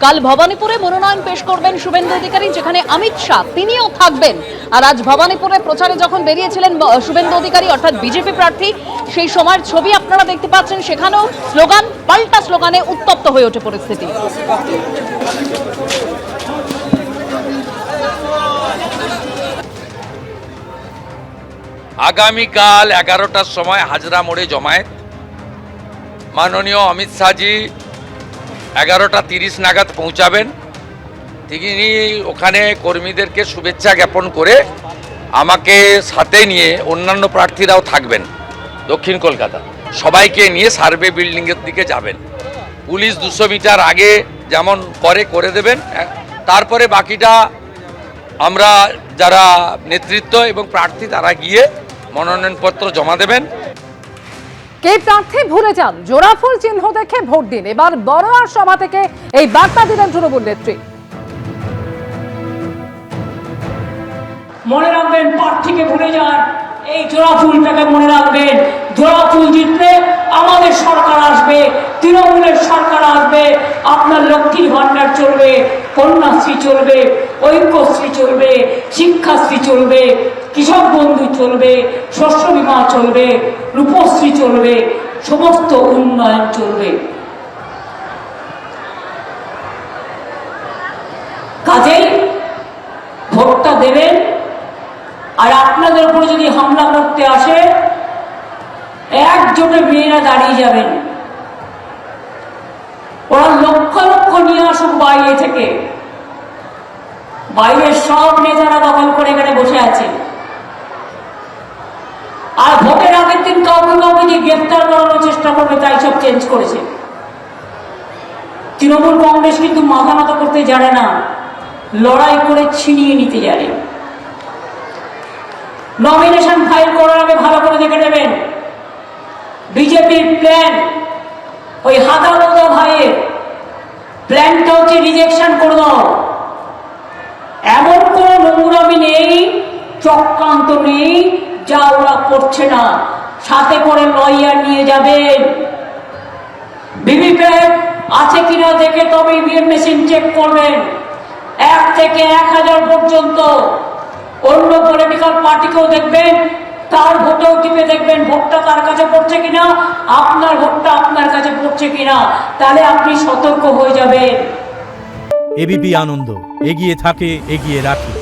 কাল ভবানীপুরে মনোনয়ন পেশ করবেন শুভেন্দু অধিকারী, যেখানে অমিত শাহ তিনিও থাকবেন। আর আজ ভবানীপুরে প্রচারে যখন বেরিয়েছিলেন শুভেন্দু অধিকারী অর্থাৎ বিজেপি প্রার্থী, সেই সময়ের ছবি আপনারা দেখতে পাচ্ছেন। সেখানেও স্লোগান পাল্টা স্লোগানে উত্তপ্ত হয়ে ওঠে পরিস্থিতি। আগামীকাল 11টার সময় হাজরা মোড়ে জমায়েত। মাননীয় অমিত শাহজি 11টা 30 নাগাদ পৌঁছাবেন। তিনি ওখানে কর্মীদেরকে শুভেচ্ছা জ্ঞাপন করে আমাকে সাথে নিয়ে অন্যান্য প্রার্থীরাও থাকবেন দক্ষিণ কলকাতা, সবাইকে নিয়ে সার্ভে বিল্ডিংয়ের দিকে যাবেন। পুলিশ 200 মিটার আগে যেমন করে দেবেন। তারপরে বাকিটা আমরা যারা নেতৃত্ব এবং প্রার্থী তারা গিয়ে মনোনয়নপত্র জমা দেবেন। কে প্রার্থী ভুলে যান, জোড়াফুল চিহ্ন দেখে ভোট দিন। এবার বড়োয়ার সভা থেকে এই বার্তা দিলেন তৃণমূল নেত্রী। মনে রাখবেন, প্রার্থীকে ভুলে যান, এই জোড়াফুলটাকে মনে রাখবেন। জোড়াফুল জিতলে আমাদের সরকার আসবে, তৃণমূলের সরকার আসবে। আপনার লক্ষ্মীর ভান্ডার চলবে, কন্যাশ্রী চলবে, ঐক্যশ্রী চলবে, শিক্ষাশ্রী চলবে, কৃষক বন্ধু চলবে, শস্য বীমা চলবে, রূপশ্রী চলবে, সমস্ত উন্নয়ন চলবে। কাজেই ভোটটা দেবেন। আর আপনাদের উপরে যদি হামলা করতে আসে, একজোটে মেয়েরা দাঁড়িয়ে যাবেন। ওরা লক্ষ লক্ষ নিয়ে আসুক বাইরে থেকে, বাইরের সব নেতারা দখল করে এখানে বসে আছে। আর ভোটের আগের দিন কাউকে কাউকে দিয়ে গ্রেফতার করানোর চেষ্টা করবে, তাই সব চেঞ্জ করেছে। তৃণমূল কংগ্রেস কিন্তু মাথা নত করতে জানে না, লড়াই করে ছিনিয়ে নিতে জানে। নমিনেশন ফাইল করার আগে ভালো করে দেখে নেবেন। বিজেপির প্ল্যান, ওই হাদালদা ভাইয়ের প্ল্যানটা হচ্ছে রিজেকশন করে দাও। এমন কোন নোংরামি নেই, চক্রান্ত নেই যা ওরা করছে না। সাথে করে লয়ার নিয়ে যাবেন, ভিভিপ্যাট আছে কিনা দেখে তবে ইভিএম মেশিন চেক করবেন। 1 থেকে 1000 পর্যন্ত। অন্য পলিটিক্যাল পার্টিকেও দেখবেন, তার ভোটেও টিপে দেখবেন ভোটটা তার কাছে পড়ছে কিনা, আপনার ভোটটা আপনার কাছে পড়ছে কিনা। তাহলে আপনি সতর্ক হয়ে যাবেন। এবিপি আনন্দ, এগিয়ে থাকে, এগিয়ে রাখে।